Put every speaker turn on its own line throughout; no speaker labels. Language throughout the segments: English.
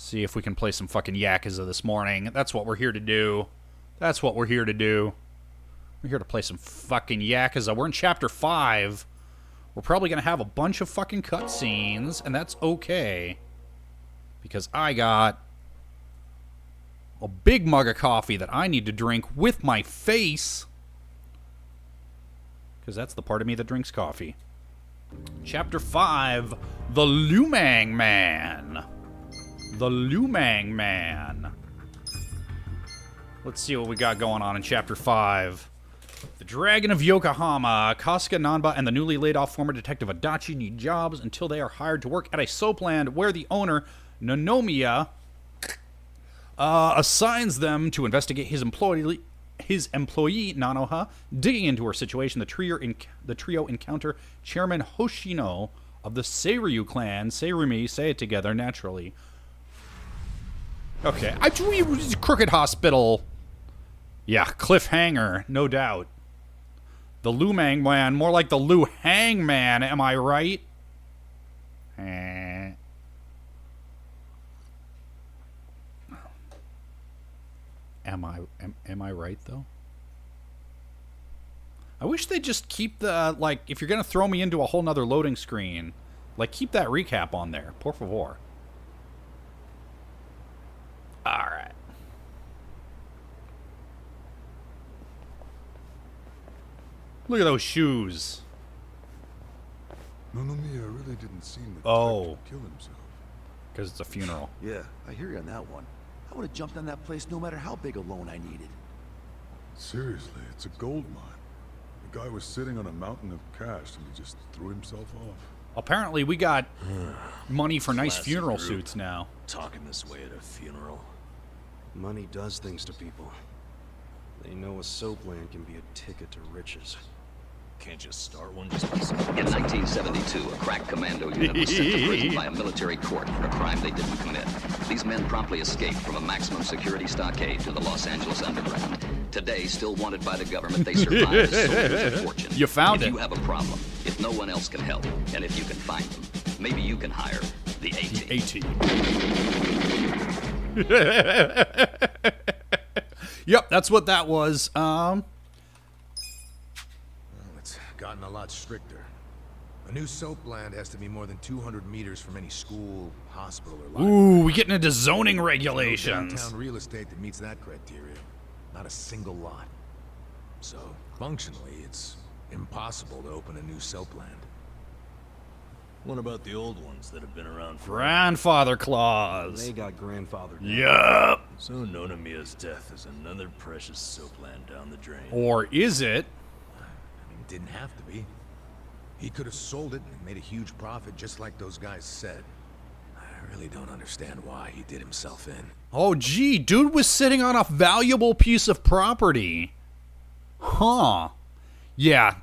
See if we can play some fucking Yakuza this morning. That's what we're here to do. That's what we're here to do. We're here to play some fucking Yakuza. We're in Chapter 5. We're probably going to have a bunch of fucking cutscenes, and that's okay. Because I got a big mug of coffee that I need to drink with my face. Because that's the part of me that drinks coffee. Chapter 5, The Lumang Man. The Lumang Man. Let's see what we got going on in Chapter 5. The Dragon of Yokohama, Kasuga, Nanba, and the newly laid-off former detective Adachi need jobs until they are hired to work at a soapland where the owner, Nonomiya, assigns them to investigate his employee Nanoha. Digging into her situation, the trio encounter Chairman Hoshino of the Seiryu clan. Seirumi, say it together naturally. Okay, Crooked Hospital. Yeah, cliffhanger, no doubt. The Lumang Man, more like the Lu Hang Man, am I right? Am I right, though? I wish they'd just keep the, like, if you're going to throw me into a whole nother loading screen, like, keep that recap on there. Por favor. Alright. Look at those shoes.
Nonomiya really didn't seem to
kill
himself.
Because it's a funeral.
Yeah, I hear you on that one. I would have jumped on that place no matter how big a loan I needed.
Seriously, it's a gold mine. The guy was sitting on a mountain of cash and he just threw himself off.
Apparently we got money for nice
Classic
funeral
group.
suits now.
Talking this way at a funeral.
Money does things to people. They know a soapland can be a ticket to riches.
Can't just start one just by
In 1972, a crack commando unit was sent to prison by a military court for a crime they didn't commit. These men promptly escaped from a maximum security stockade to the Los Angeles underground. Today, still wanted by the government, they survived as soldiers of fortune.
You found
it.
it.
If you have a problem, if no one else can help, and if you can find them, maybe you can hire the A-Team.
Yep, that's what that was.
Well, it's gotten a lot stricter. A new soapland has to be more than 200 meters from any school, hospital, or library.
Ooh, we getting into zoning regulations.
No downtown real estate that meets that criteria. Not a single lot. So, functionally, it's impossible to open a new soapland.
What about the old ones that have been around for?
Grandfather clause.
They got grandfathered.
Yup.
So Nonomiya's death is another precious soapland down the drain.
Or is it?
I mean, it didn't have to be. He could have sold it and made a huge profit just like those guys said. I really don't understand why he did himself in.
Oh, gee, dude was sitting on a valuable piece of property. Huh. Yeah.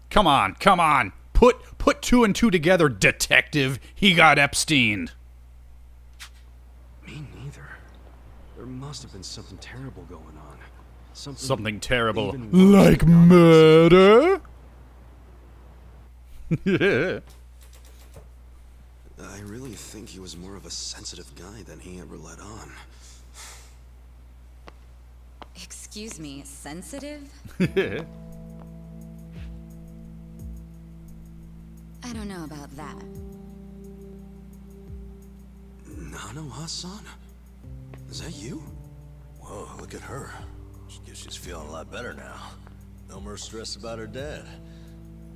Come on, come on. Put two and two together, detective. He got Epsteined.
Me neither. There must have been something terrible going on.
Something terrible.
Like
murder? Yeah.
I really think he was more of a sensitive guy than he ever let on.
Excuse me, sensitive? I don't know about that.
Nanoha-san? Is that you?
Whoa, look at her. She guess she's feeling a lot better now. No more stress about her dad.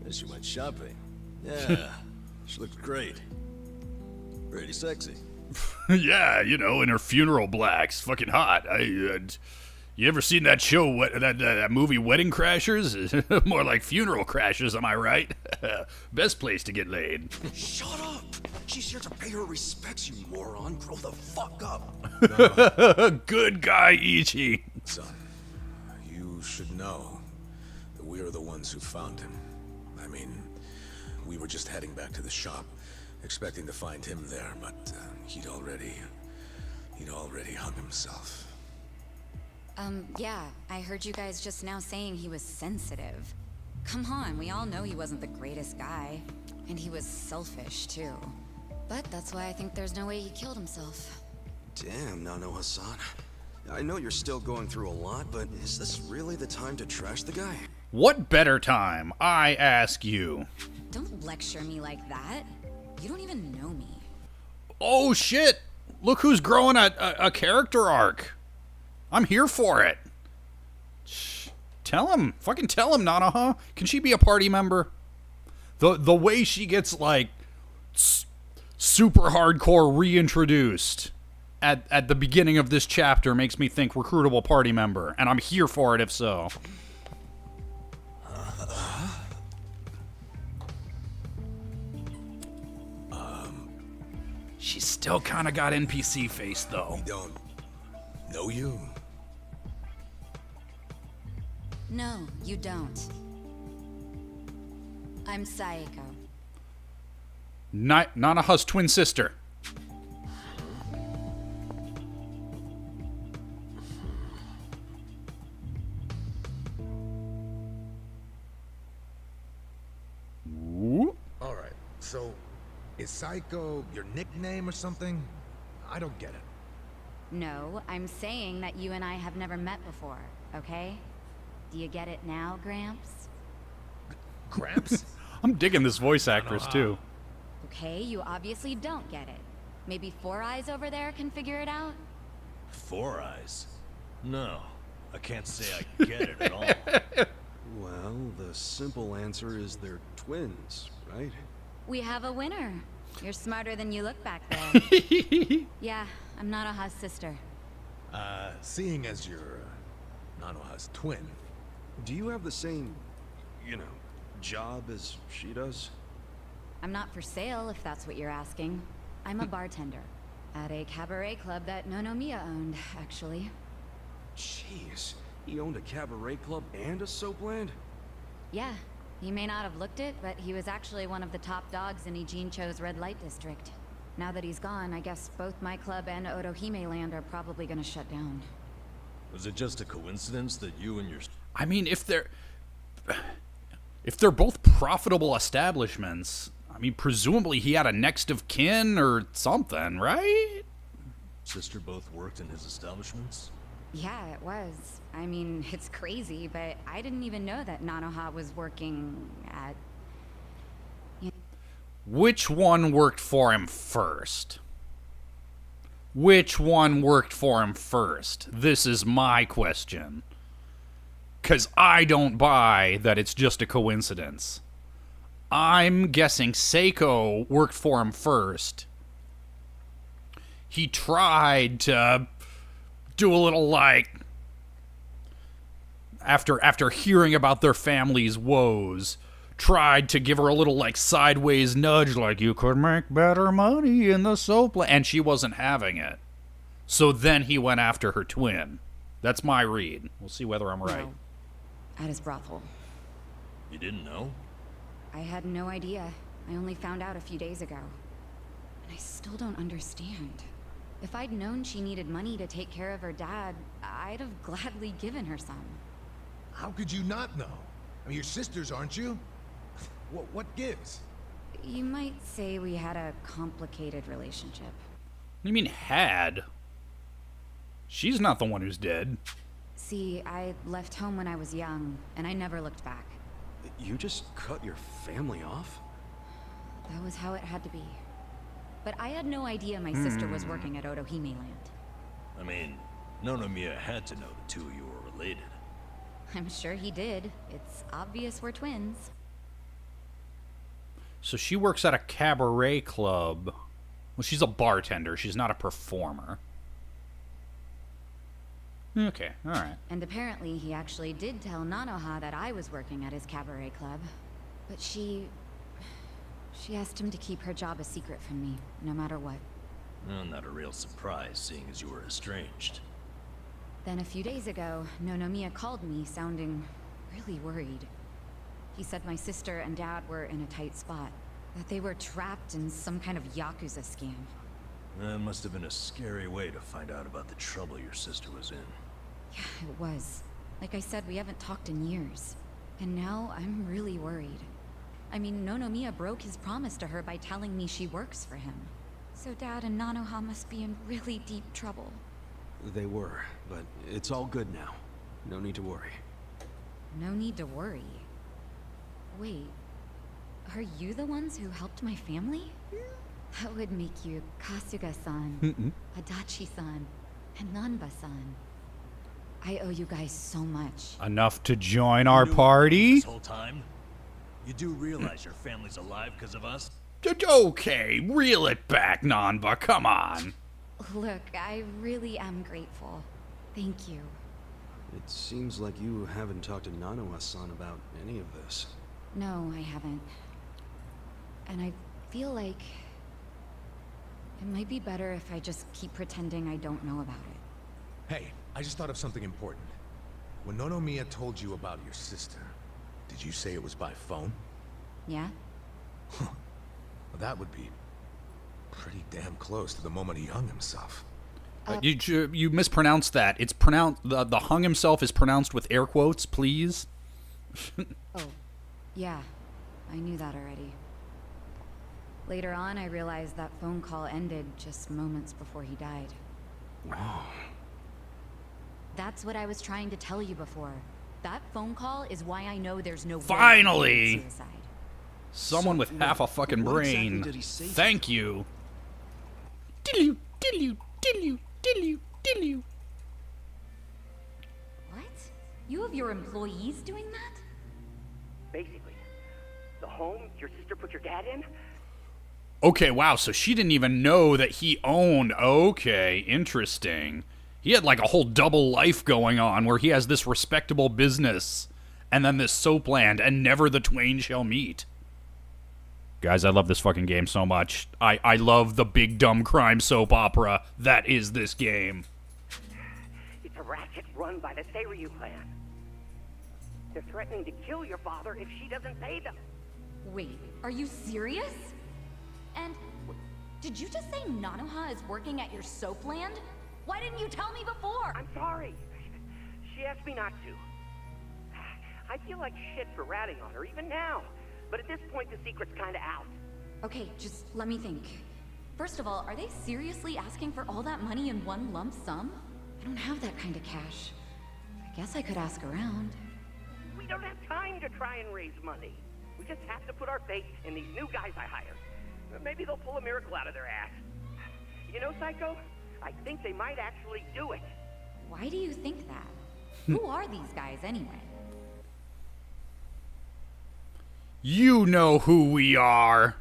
And she went shopping. Yeah, she looked great. Pretty sexy.
Yeah, you know, in her funeral blacks. Fucking hot. You ever seen that show, that movie Wedding Crashers? More like Funeral Crashers, am I right? Best place to get laid.
Shut up! She's here to pay her respects, you moron. Grow the fuck up.
Good guy, Ichi.
Son, you should know that we are the ones who found him. I mean, we were just heading back to the shop, expecting to find him there, but he'd already hung himself.
Yeah, I heard you guys just now saying he was sensitive. Come on, we all know he wasn't the greatest guy. And he was selfish, too. But that's why I think there's no way he killed himself.
Damn, Nano-Hassan. I know you're still going through a lot, but is this really the time to trash the guy?
What better time, I ask you?
Don't lecture me like that. You don't even know me.
Oh shit! Look who's growing a character arc. I'm here for it. Shh. Fucking tell him, Nanoha. Can she be a party member? The way she gets like super hardcore reintroduced at the beginning of this chapter makes me think recruitable party member, and I'm here for it if so. She's still kind of got NPC face though.
We don't know you.
No, you don't. I'm Saeko.
Nanoha's twin sister.
All right, so is Saeko your nickname or something? I don't get it.
No, I'm saying that you and I have never met before, okay? Do you get it now, Gramps?
Gramps?
I'm digging this voice actress too.
Okay, you obviously don't get it. Maybe Four Eyes over there can figure it out?
Four Eyes? No, I can't say I get it at all.
Well, the simple answer is they're twins, right?
We have a winner. You're smarter than you look back there. Yeah, I'm Nanoha's sister.
Seeing as you're Nanoha's twin,
Do you have the same, job as she does?
I'm not for sale, if that's what you're asking. I'm a bartender at a cabaret club that Nonomiya owned, actually.
Jeez, he owned a cabaret club and a soapland?
Yeah, he may not have looked it, but he was actually one of the top dogs in Ijincho's red light district. Now that he's gone, I guess both my club and Otohime Land are probably gonna shut down.
Was it just a coincidence that you and your...
I mean, if they're both profitable establishments, I mean, presumably he had a next of kin or something, right?
sister both worked in his establishments?
Yeah, it was. I mean, it's crazy, but I didn't even know that Nanoha was working at...
Which one worked for him first? Which one worked for him first? This is my question. 'Cause I don't buy that it's just a coincidence. I'm guessing Saeko worked for him first. He tried to do a little, like, after hearing about their family's woes, tried to give her a little, like, sideways nudge, like, you could make better money in the soap, and she wasn't having it. So then he went after her twin. That's my read. We'll see whether I'm right.
No, at his brothel.
You didn't know?
I had no idea. I only found out a few days ago. And I still don't understand. If I'd known she needed money to take care of her dad, I'd have gladly given her some.
How could you not know? I mean, you're sisters, aren't you? What gives?
You might say we had a complicated relationship.
What do you mean, had? She's not the one who's dead.
See, I left home when I was young, and I never looked back.
You just cut your family off?
That was how it had to be. But I had no idea my sister was working at Otohime Land.
I mean, Nonomiya had to know the two of you were related.
I'm sure he did. It's obvious we're twins.
So she works at a cabaret club. Well, she's a bartender. She's not a performer. Okay, alright.
And apparently he actually did tell Nanoha that I was working at his cabaret club. But she asked him to keep her job a secret from me, no matter what.
Well, not a real surprise, seeing as you were estranged.
Then a few days ago, Nonomiya called me, sounding really worried. He said my sister and dad were in a tight spot, that they were trapped in some kind of Yakuza scam.
That must have been a scary way to find out about the trouble your sister was in.
Yeah, it was. Like I said, we haven't talked in years. And now I'm really worried. I mean, Nonomiya broke his promise to her by telling me she works for him. So Dad and Nanoha must be in really deep trouble.
They were, but it's all good now. No need to worry.
No need to worry. Wait, are you the ones who helped my family? That would make you Kasuga-san, Adachi-san, and Nanba-san. I owe you guys so much.
Enough to join our party?
This whole time? You do realize your family's alive because of us?
Okay, reel it back, Nanba, come on.
Look, I really am grateful. Thank you.
It seems like you haven't talked to Nanoha-san about any of this.
No, I haven't. And I feel like it might be better if I just keep pretending I don't know about it.
Hey, I just thought of something important. When Nonomiya told you about your sister, did you say it was by phone?
Yeah?
Well, that would be pretty damn close to the moment he hung himself.
You mispronounced that. It's pronounced, the hung himself is pronounced with air quotes, please.
Oh, yeah. I knew that already. Later on, I realized that phone call ended just moments before he died.
Wow.
That's what I was trying to tell you before. That phone call is why I know there's no way
Finally!
he committed suicide.
Someone with half a fucking
what exactly
brain.
did he say to
Thank you. Diddle-you, diddle-you, diddle-you, diddle-you, diddle-you.
What? You have your employees doing that?
Basically, the home your sister put your dad in?
Okay, wow, so she didn't even know that he owned. Okay, interesting. He had like a whole double life going on where he has this respectable business and then this soap land, and never the twain shall meet. Guys, I love this fucking game so much. I love the big dumb crime soap opera that is this game.
It's a racket run by the Seiryu clan. They're threatening to kill your father if she doesn't pay them.
Wait, are you serious? And did you just say Nanoha is working at your soap land? Why didn't you tell me before?
I'm sorry. She asked me not to. I feel like shit for ratting on her, even now. But at this point, the secret's kinda out.
Okay, just let me think. First of all, are they seriously asking for all that money in one lump sum? I don't have that kind of cash. I guess I could ask around.
We don't have time to try and raise money. We just have to put our faith in these new guys I hired. Maybe they'll pull a miracle out of their ass. You know, Saeko? I think they might actually do it.
Why do you think that? Who are these guys anyway?
You know who we are.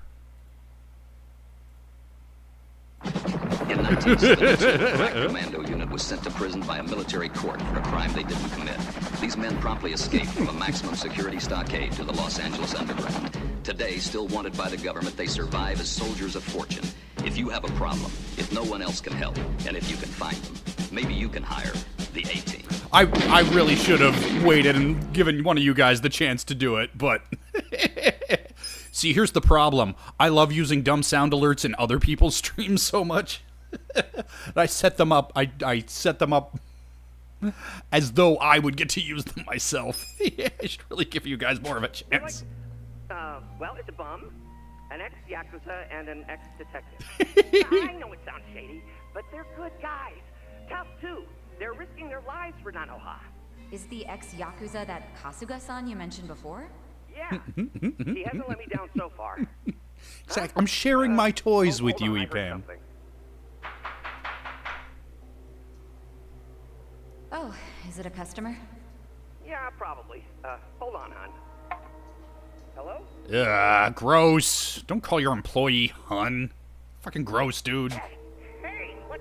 In 1972, a crack commando unit was sent to prison by a military court for a crime they didn't commit. These men promptly escaped from a maximum security stockade to the Los Angeles underground. Today, still wanted by the government, they survive as soldiers of fortune. If you have a problem, if no one else can help, and if you can find them, maybe you can hire the A-Team.
I really should have waited and given one of you guys the chance to do it, but... See, here's the problem. I love using dumb sound alerts in other people's streams so much. I set them up. I set them up as though I would get to use them myself. I should really give you guys more of a chance.
Well, it's a bum, an ex-Yakuza, and an ex-detective. I know it sounds shady, but they're good guys. Tough, too. They're risking their lives for Nanoha.
Is the ex-Yakuza that Kasuga-san you mentioned before?
Yeah. He hasn't let me down so far.
Zach, I'm sharing my toys with you,
Hold on, I heard
Epam.
something.
Oh, is it a customer?
Yeah, probably. Hold on, hon. Hello?
Ugh, gross. Don't call your employee hun. Fucking gross, dude.
Hey, what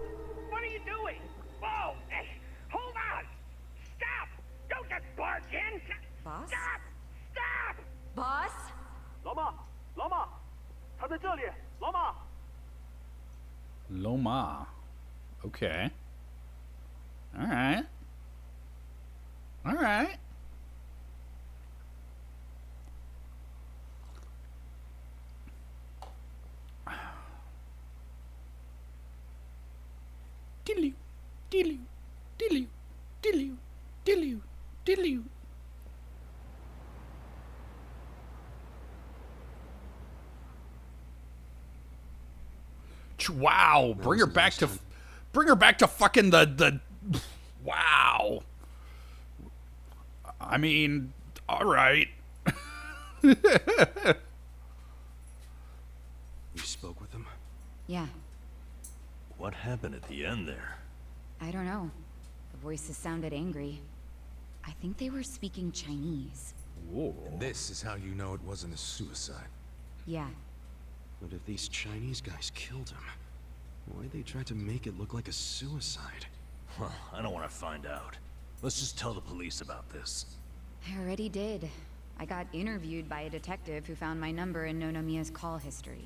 are you doing? Whoa! Hey, hold on! Stop! Don't just barge in!
Boss?
Stop! Stop!
Boss?
老妈，老妈，他在这里，老妈。
Loma. Okay. Alright. Alright. Diddly, diddly, diddly, diddly, diddly, diddly. Wow. Bring her back to fucking the wow. I mean, all right.
You spoke with him?
Yeah,
What happened at the end there?
I don't know. The voices sounded angry. I think they were speaking Chinese.
And this is how you know it wasn't a suicide.
Yeah.
But if these Chinese guys killed him, why'd they try to make it look like a suicide?
Well, I don't want to find out. Let's just tell the police about this.
I already did. I got interviewed by a detective who found my number in Nonomiya's call history.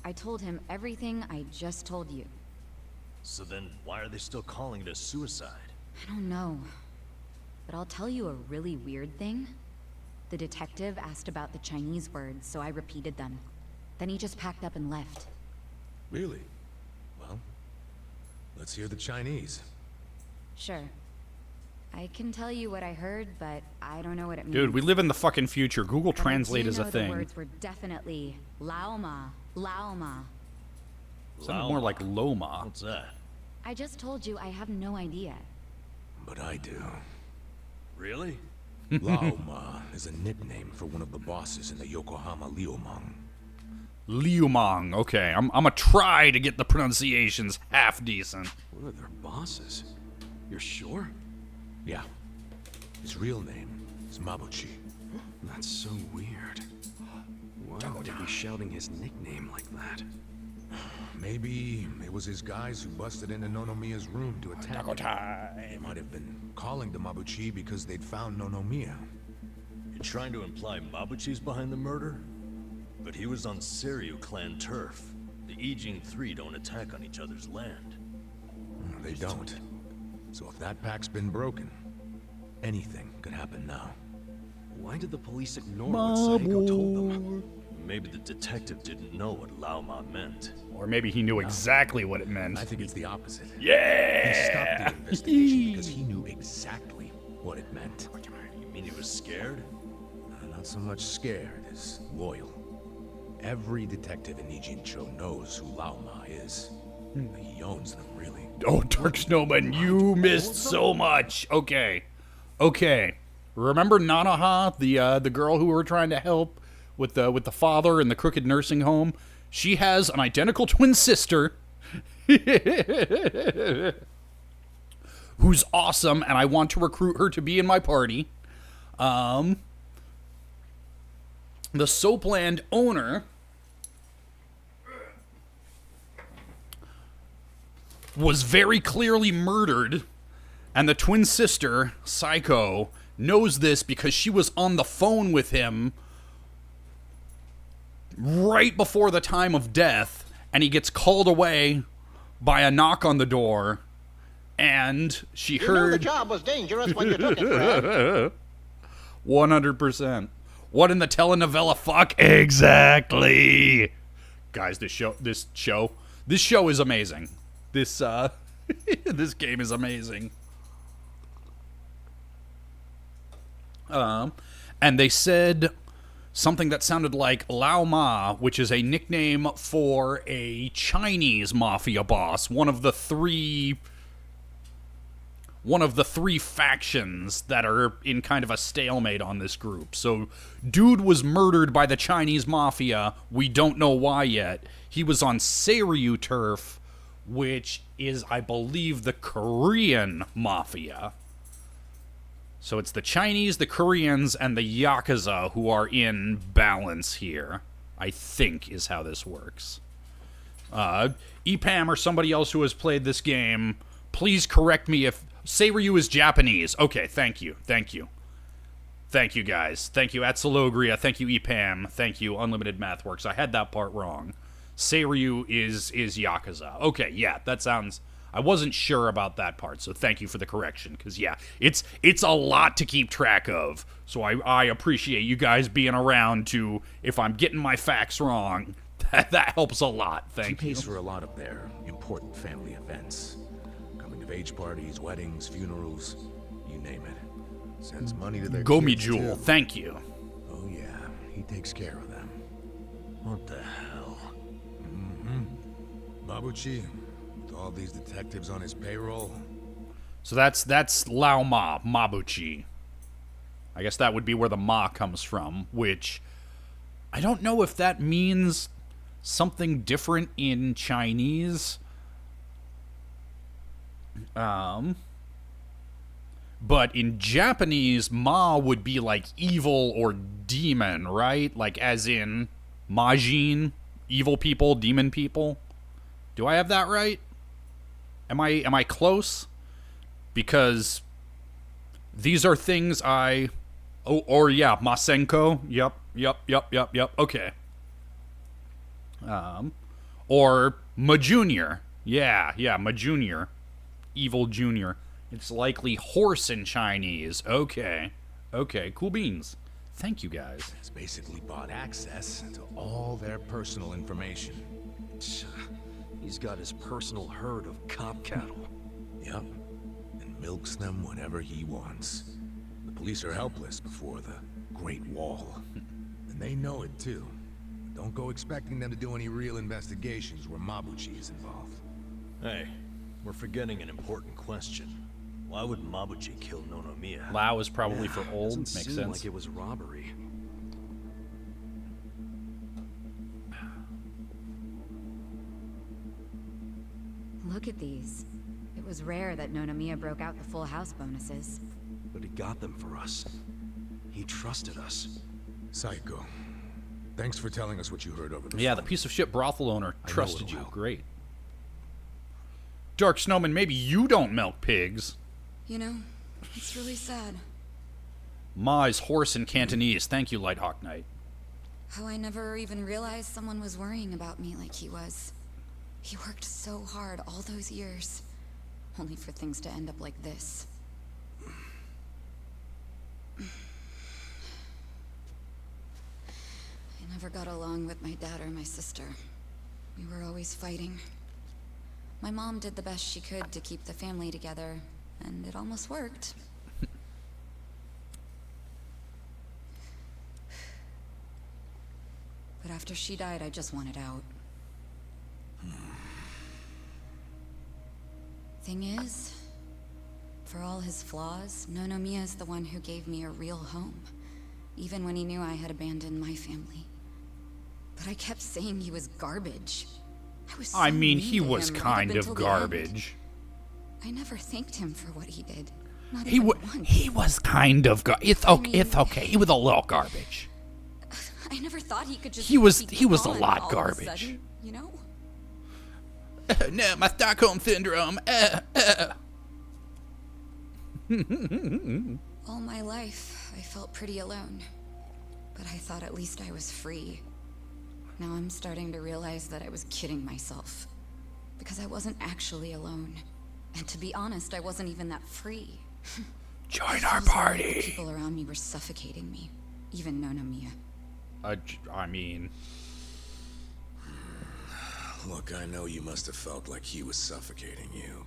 I told him everything I just told you.
So then, why are they still calling it a suicide?
I don't know. But I'll tell you a really weird thing. The detective asked about the Chinese words, so I repeated them. Then he just packed up and left.
Really? Well, let's hear the Chinese.
Sure. I can tell you what I heard, but I don't know what it means.
Dude, we live in the fucking future. Google
But I
Translate
do
is a
know
thing.
The words were definitely Laoma. Laoma.
Sounded more like Loma.
What's that?
I just told you I have no idea.
But I do.
Really?
Lao Ma is a nickname for one of the bosses in the Yokohama Liumang.
Liumang. Okay, I'm gonna try to get the pronunciations half decent.
What are their bosses? You're sure?
Yeah. His real name is Mabuchi.
That's so weird. Why would he be shouting his nickname like that?
Maybe it was his guys who busted into Nonomiya's room to attack him. They might have been calling to Mabuchi because they'd found Nonomiya.
You're trying to imply Mabuchi's behind the murder? But he was on Seiryu clan turf. The Ijing Three don't attack on each other's land.
They don't. So if that pack's been broken, anything could happen now.
Why did the police ignore what Saeko told them?
Maybe the detective didn't know what Lao Ma meant.
Or maybe he knew exactly what it meant.
I think it's the opposite.
Yeah!
He stopped the investigation because he knew exactly what it meant.
You mean he was scared?
Not so much scared as loyal. Every detective in Ijincho knows who Lao Ma is. He owns them, really.
Oh, Dark Snowman, you missed so much. Okay. Remember Nanaha, the girl who we were trying to help with the father in the crooked nursing home? She has an identical twin sister who's awesome, and I want to recruit her to be in my party. The Soapland owner was very clearly murdered, and the twin sister, Saeko, knows this because she was on the phone with him right before the time of death, and he gets called away by a knock on the door, and she heard...
You knew the job was dangerous when you took it, Fred.
100%. What in the telenovela fuck? Exactly. Guys, this show is amazing. This this game is amazing. And they said something that sounded like Lao Ma, which is a nickname for a Chinese mafia boss, one of the three factions that are in kind of a stalemate on this group. So, dude was murdered by the Chinese mafia. We don't know why yet. He was on Seiryu turf, which is, I believe, the Korean mafia. So it's the Chinese, the Koreans, and the Yakuza who are in balance here, I think is how this works. EPAM or somebody else who has played this game, please correct me if... Seiryu is Japanese. Okay, thank you. Thank you, guys. Thank you, Atsalogria. Thank you, EPAM. Thank you, Unlimited Mathworks. I had that part wrong. Seiryu is Yakuza. Okay, yeah, that sounds... I wasn't sure about that part, so thank you for the correction, because, yeah, it's a lot to keep track of, so I appreciate you guys being around to, if I'm getting my facts wrong, that helps a lot. Thank you.
She pays for a lot of their important family events. Coming-of-age parties, weddings, funerals, you name it. Sends money to their
Gomi
kids,
Jewel,
too.
thank you.
Oh, yeah, he takes care of them.
What the hell?
Mabuchi, with all these detectives on his payroll.
So that's Lao Ma, Mabuchi. I guess that would be where the Ma comes from, which I don't know if that means something different in Chinese. But in Japanese, Ma would be like evil or demon, right? Like as in Majin, evil people, demon people. Do I have that right? Am I close? Because these are things yeah, Masenko. Yep. Okay. Or Ma Junior. Yeah, Ma Junior. Evil Junior. It's likely horse in Chinese. Okay, cool beans. Thank you, guys.
He's basically bought access to all their personal information.
He's got his personal herd of cop cattle.
Yep. And milks them whenever he wants. The police are helpless before the Great Wall. And they know it, too. Don't go expecting them to do any real investigations where Mabuchi is involved.
Hey, we're forgetting an important question. Why would Mabuchi kill Nonomiya?
Lao is probably for old.
Makes
Makes
sense.
sense.
Like it was robbery.
Look at these. It was rare that Nonomiya broke out the full house bonuses.
But he got them for us. He trusted us.
Saeko, thanks for telling us what you heard over the
Yeah,
phone.
the piece of shit brothel owner trusted
it
you.
well.
Great. Dark Snowman, maybe you don't milk pigs.
You know, it's really sad.
Ma is horse in Cantonese. Thank you, Lighthawk Knight.
How I never even realized someone was worrying about me like he was. He worked so hard all those years, only for things to end up like this. I never got along with my dad or my sister. We were always fighting. My mom did the best she could to keep the family together, and it almost worked. But after she died, I just wanted out. Thing is, for all his flaws, Nonomiya is the one who gave me a real home, even when he knew I had abandoned my family. But I kept saying he was garbage.
I mean, he
mean to
was
him right
kind
up
of
until the end.
garbage.
I never thanked him for what he did. Not
He
even
was
once.
he was kind of it's okay. It's okay. He was a little garbage.
I never thought he could just
He was
be
a
gone
lot
all of a
garbage.
sudden, you know?
No, my Stockholm syndrome.
All my life, I felt pretty alone. But I thought at least I was free. Now I'm starting to realize that I was kidding myself. Because I wasn't actually alone. And to be honest, I wasn't even that free.
Join our party.
People around me were suffocating me. Even Nonomiya.
I mean...
Look, I know you must have felt like he was suffocating you,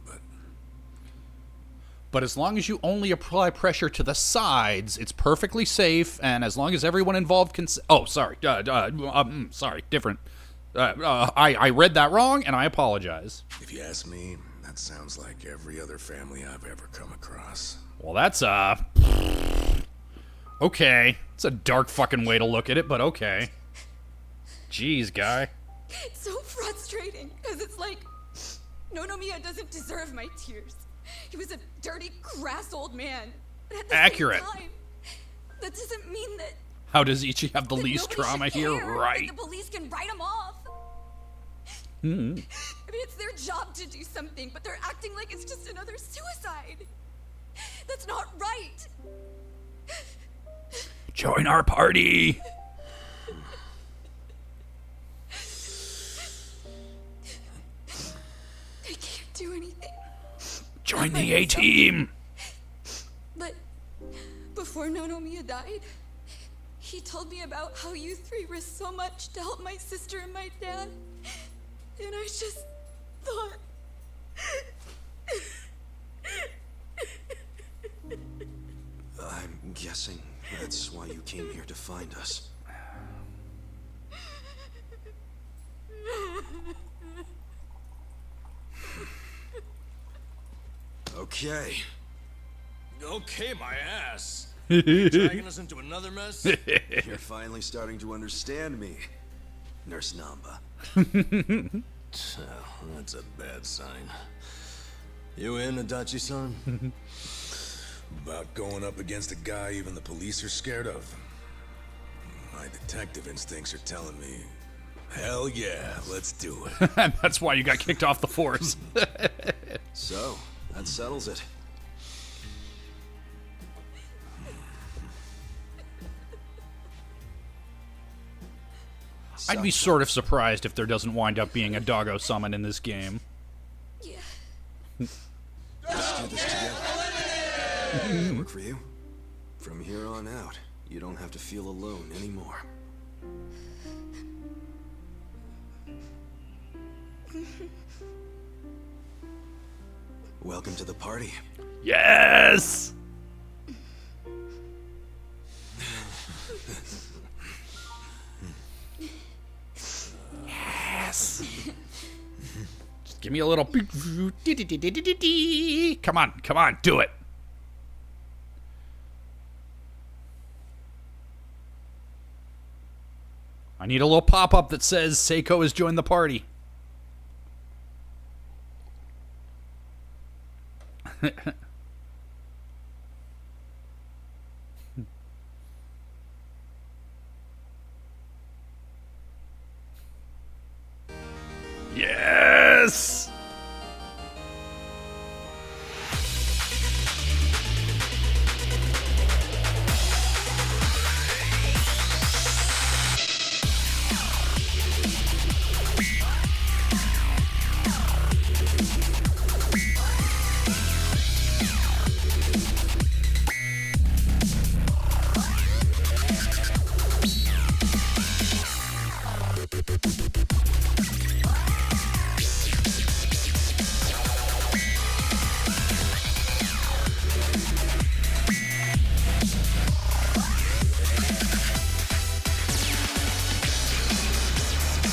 But as long as you only apply pressure to the sides, it's perfectly safe, and as long as everyone involved can... Oh, sorry. Sorry, different. I read that wrong, and I apologize.
if you ask me, that sounds like every other family I've ever come across.
Well, that's, okay. It's a dark fucking way to look at it, but okay. Jeez, guy.
It's so frustrating, because it's like, Nonomiya doesn't deserve my tears. He was a dirty, crass old man. But at the
Accurate.
same time, that doesn't mean that
How does Ichi have the least
nobody
trauma
should
here?
care,
Right.
that the police can write him off.
Hmm.
I mean, it's their job to do something, but they're acting like it's just another suicide. That's not right.
Join our party.
I can't do anything.
Join the A-team.
But before Nonomiya died, he told me about how you three risked so much to help my sister and my dad. And I just thought...
I'm guessing that's why you came here to find us. Okay.
Okay, my ass. You dragging us into another mess?
You're finally starting to understand me, Nurse Namba.
Oh, that's a bad sign. You in, Adachi-san?
About going up against a guy even the police are scared of. My detective instincts are telling me, hell yeah, let's do it.
And that's why you got kicked off the force.
So, that settles it.
I'd be sort of surprised if there doesn't wind up being a doggo summon in this game.
Yeah.
Let's do this together. Does that work for you? From here on out, you don't have to feel alone anymore. Welcome to the party.
Yes! Yes! Just give me a little... Come on, do it! I need a little pop-up that says Saeko has joined the party. Yes!